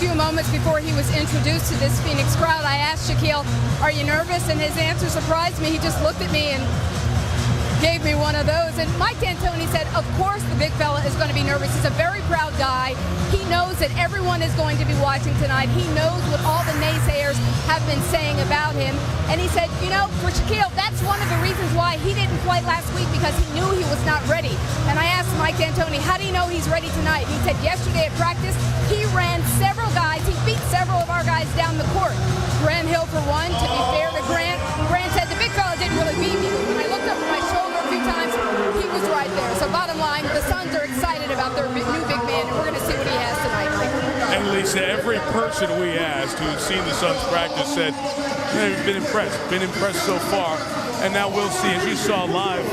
few moments before he was introduced to this Phoenix crowd, I asked Shaquille, "Are you nervous?" And his answer surprised me. He just looked at me and gave me one of those. And Mike D'Antoni said, of course the big fella is going to be nervous. He's a very proud guy. He knows that everyone is going to be watching tonight. He knows what all the naysayers have been saying about him. And he said, you know, for Shaquille, that's one of the reasons why he didn't play last week, because he knew he was not ready. And I asked Mike D'Antoni, how do you know he's ready tonight? And he said yesterday at practice, he ran several guys. He beat several of our guys down the court. Grant Hill for one, to be fair to Grant. Grant said the big fella didn't really beat me. When I looked up at my shoulder a few times, he was right there. So bottom line, the Suns are excited about their new big man, and we're going to see what he has tonight, Mike. And Lisa, every person we asked who's seen the Suns practice said they've been impressed so far. And now we'll see, as you saw live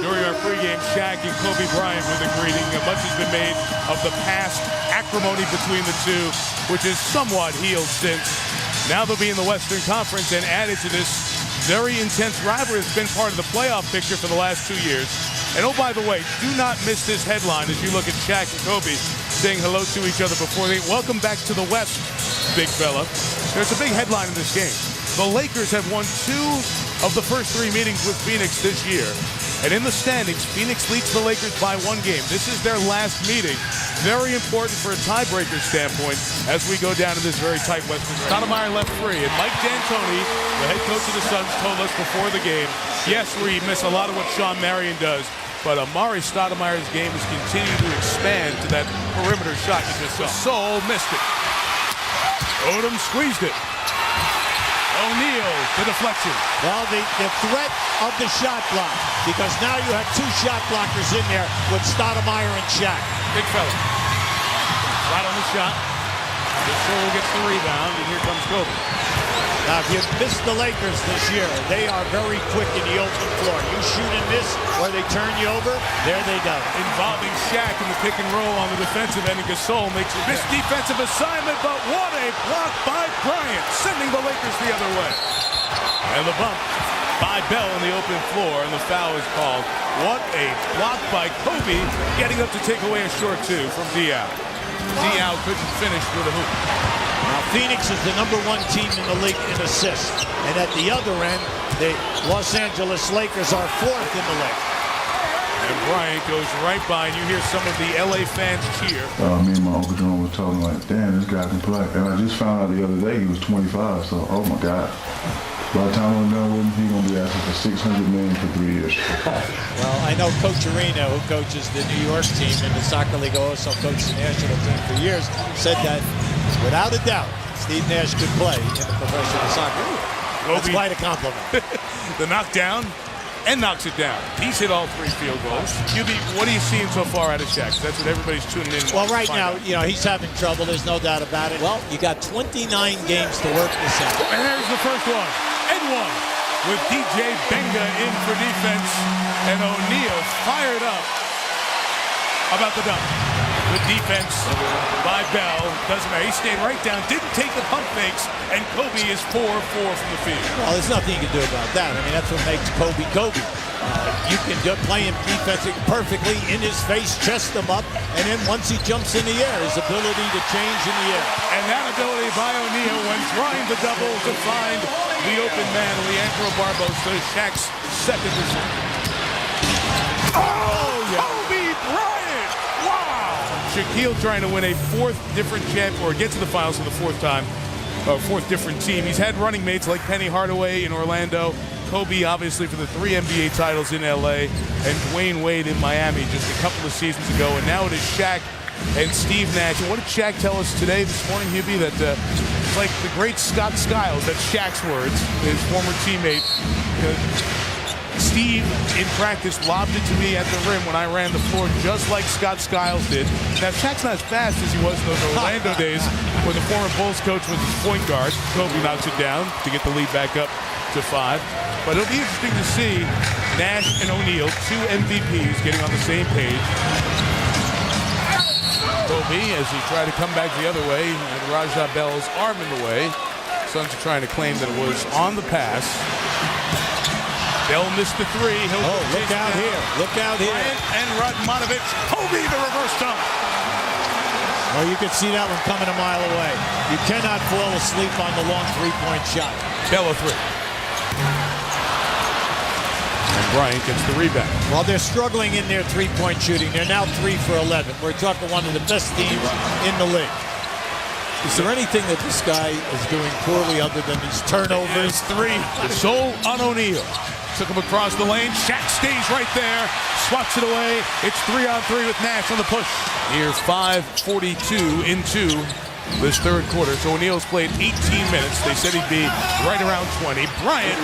during our pregame, Shaq and Kobe Bryant with a greeting. Much has been made of the past acrimony between the two, which is somewhat healed since. Now they'll be in the Western Conference, and added to this very intense rivalry that's been part of the playoff picture for the last 2 years. And oh, by the way, do not miss this headline as you look at Shaq and Kobe saying hello to each other before they welcome back to the West, big fella. There's a big headline in this game. The Lakers have won 2 of the first 3 meetings with Phoenix this year. And in the standings, Phoenix leads the Lakers by 1 game. This is their last meeting. Very important for a tiebreaker standpoint as we go down to this very tight Western. Stoudemire left free, and Mike D'Antoni, the head coach of the Suns, told us before the game, yes, we miss a lot of what Sean Marion does, but Amari Stoudemire's game is continuing to expand to that perimeter shot you just saw. Gasol missed it. Odom squeezed it. O'Neal, the deflection. Well, the threat of the shot block, because now you have 2 shot blockers in there with Stoudemire and Shaq. Big fella. Right on the shot. Gasol gets the rebound, and here comes Kobe. Now, if you missed the Lakers this year, they are very quick in the open floor. You shoot and miss, or they turn you over, there they go. Involving Shaq in the pick and roll on the defensive end, and Gasol makes a missed defensive assignment, but what a block by Bryant, sending the Lakers the other way. And the bump by Bell on the open floor, and the foul is called. What a block by Kobe, getting up to take away a short 2 from Diao. Diao couldn't finish with a hoop. Now, Phoenix is the #1 team in the league in assists. And at the other end, the Los Angeles Lakers are 4th in the league. And Bryant goes right by, and you hear some of the LA fans cheer. Me and my Uncle John was talking like, damn, this guy can play. And I just found out the other day he was 25, so oh my God. By the time I'm done with him, he's going to be asking for $600 million for 3 years. Well, I know Coach Arena, who coaches the New York team in the soccer league, also coached the national team for years, said that without a doubt, Steve Nash could play in the professional soccer. That's quite a compliment. The knockdown, and knocks it down. He's hit all 3 field goals. What are you seeing so far out of Shaq? That's what everybody's tuning in. Well, right now, you know, he's having trouble. There's no doubt about it. Well, you got 29 games to work this out. And there's the first one. And one with DJ Benga in for defense. And O'Neal fired up about the dunk. The defense by Bell doesn't matter. He stayed right down, didn't take the pump fakes, and Kobe is 4-4 from the field. Well, there's nothing you can do about that. I mean, that's what makes Kobe Kobe. You can just play him defensively perfectly in his face, chest him up, and then once he jumps in the air, his ability to change in the air. And that ability by O'Neal when trying to double to find the open man, Leandro Barbosa, Shaq's second receiver. Oh, yeah. Kobe Bryant! Wow! Shaquille trying to win a 4th different or get to the finals for the 4th time, 4th different team. He's had running mates like Penny Hardaway in Orlando, Kobe obviously for the 3 NBA titles in LA, and Dwayne Wade in Miami just a couple of seasons ago. And now it is Shaq and Steve Nash. And what did Shaq tell us today, this morning, Hubie, that it's like the great Scott Skiles, that's Shaq's words, his former teammate. Steve, in practice, lobbed it to me at the rim when I ran the floor, just like Scott Skiles did. Now, Shaq's not as fast as he was in those Orlando days where the former Bulls coach was his point guard. Kobe knocks it down to get the lead back up to 5. But it'll be interesting to see Nash and O'Neal, 2 MVPs, getting on the same page. Kobe, as he tried to come back the other way, and Raja Bell's arm in the way. Suns are trying to claim that it was on the pass. Bell missed the 3. Look out here. Look out here. Bryant and Radmanovic. Kobe, the reverse dunk. Well, you can see that one coming a mile away. You cannot fall asleep on the long three-point shot. Bell a three. And Bryant gets the rebound. Well, they're struggling in their three-point shooting. They're now 3 for 11. We're talking one of the best teams in the league. Is there anything that this guy is doing poorly other than these turnovers? Three. Gasol on O'Neal. Took him across the lane. Shaq stays right there. Swats it away. It's 3-on-3 with Nash on the push. Here's 5:42 into this third quarter. So O'Neal's played 18 minutes. They said he'd be right around 20. Bryant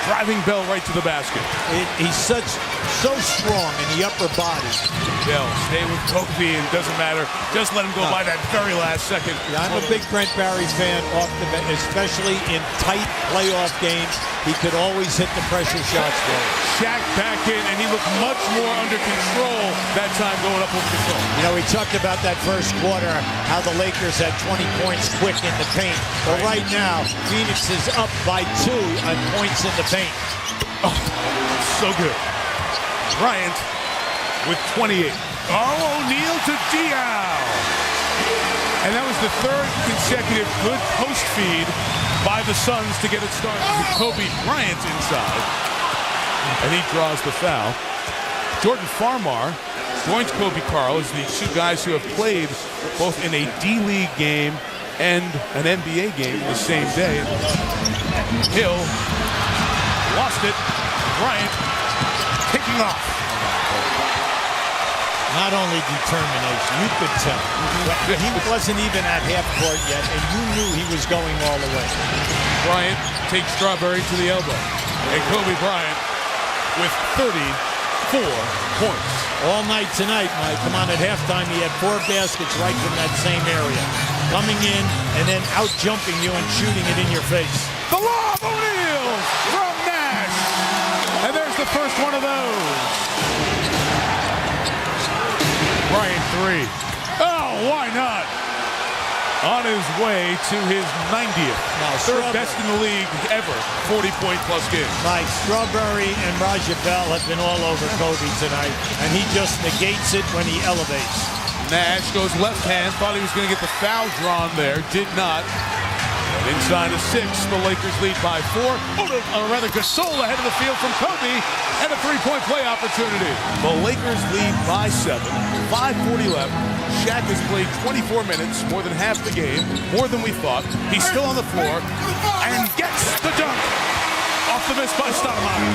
driving Bell right to the basket. He's so strong in the upper body. Bell, stay with Kobe, and doesn't matter. Just let him go by that very last second. Yeah, I'm a big Brent Barry fan, off the bench, especially in tight playoff games. He could always hit the pressure shots for him. Shaq back in, and he looked much more under control that time going up over Gasol. You know, we talked about that first quarter, how the Lakers had 20 points quick in the paint. But right now, Phoenix is up by 2 on points in the paint. Oh, so good. Bryant with 28. Oh, O'Neal to Diao. And that was the third consecutive good post feed by the Suns to get it started. With Kobe Bryant inside. And he draws the foul. Jordan Farmar joins Kobe Carl as the two guys who have played both in a D-League game and an NBA game the same day. Hill lost it. Bryant kicking off. Not only determination, you could tell. He wasn't even at half court yet, and you knew he was going all the way. Bryant takes Strawberry to the elbow. And Kobe Bryant with 34 points. All night tonight, Mike. Come on, at halftime, he had 4 baskets right from that same area. Coming in and then out-jumping you and shooting it in your face. The lob, O'Neal from Nash. And there's the first one of those. Bryant 3. Oh, why not? On his way to his 90th. Now, third best in the league ever. 40-point-plus game. Mike, Strawberry and Raja Bell have been all over Kobe tonight, and he just negates it when he elevates. Nash goes left hand. Thought he was going to get the foul drawn there. Did not. Inside of 6, the Lakers lead by 4. Or rather, Gasol ahead of the field from Kobe, and a three-point play opportunity. The Lakers lead by 7. 5:40 left. Shaq has played 24 minutes, more than half the game, more than we thought. He's still on the floor, and gets the dunk. Off the miss by Stoudemire.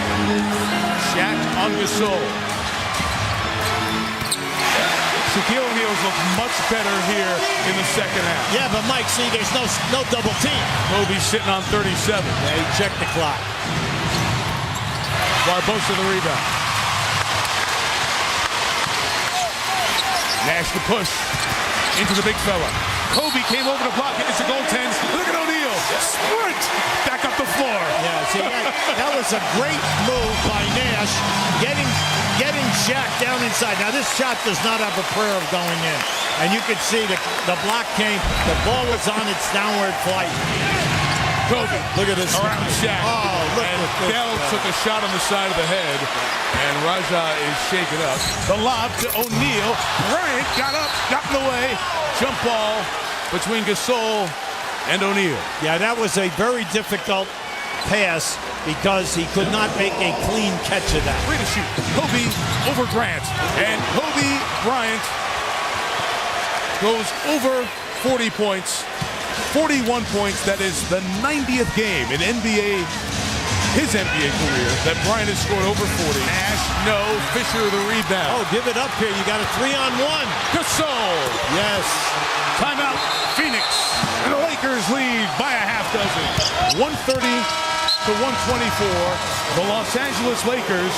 Shaq on Gasol. Shaquille O'Neal's looked much better here in the second half. Yeah, but Mike, see, there's no double team. Kobe's sitting on 37. Yeah, he checked the clock. Barbosa the rebound. Nash the push into the big fella. Kobe came over to block it. It's a goaltend. Look at O'Neal. Sprint back up the floor. Yeah, see, that was a great move by Nash, getting Shaq down inside. Now, this shot does not have a prayer of going in. And you could see the block came. The ball was on its downward flight. Kobe, look at this. Around Shaq. Oh, look and at this. Bell took a shot on the side of the head. And Raja is shaken up. The lob to O'Neal. Bryant got up, got in the way. Jump ball between Gasol and O'Neal. Yeah, that was a very difficult pass because he could not make a clean catch of that. Free to shoot. Kobe over Grant. And Kobe Bryant goes over 40 points. 41 points. That is the 90th game in his NBA career that Bryant has scored over 40. Nash, no. Fisher the rebound. Oh, give it up here. You got a 3-on-1. Gasol. Yes. Timeout. Phoenix. And the Lakers lead by a half dozen. 130 to 124. The Los Angeles Lakers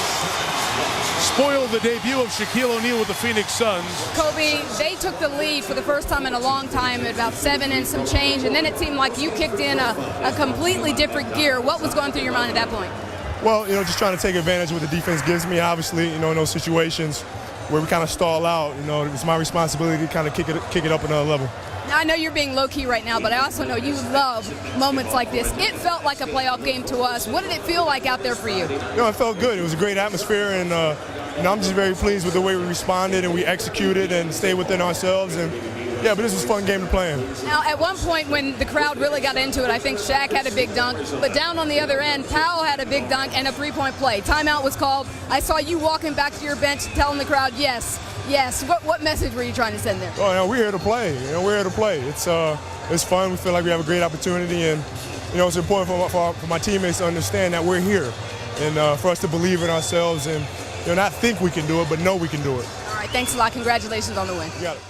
spoiled the debut of Shaquille O'Neal with the Phoenix Suns. Kobe, they took the lead for the first time in a long time at about 7 and some change, and then it seemed like you kicked in a completely different gear. What was going through your mind at that point? Well, just trying to take advantage of what the defense gives me, obviously, in those situations where we kind of stall out, it's my responsibility to kind of kick it up another level. Now, I know you're being low-key right now, but I also know you love moments like this. It felt like a playoff game to us. What did it feel like out there for you? It felt good. It was a great atmosphere, and I'm just very pleased with the way we responded and we executed and stayed within ourselves. And Yeah, but this was a fun game to play in. Now, at one point when the crowd really got into it, I think Shaq had a big dunk, but down on the other end, Pau had a big dunk and a three-point play. Timeout was called. I saw you walking back to your bench telling the crowd, yes, yes. What message were you trying to send there? Oh, we're here to play. We're here to play. It's fun. We feel like we have a great opportunity, and it's important for my teammates to understand that we're here, and for us to believe in ourselves and not think we can do it, but know we can do it. All right, thanks a lot. Congratulations on the win. You got it.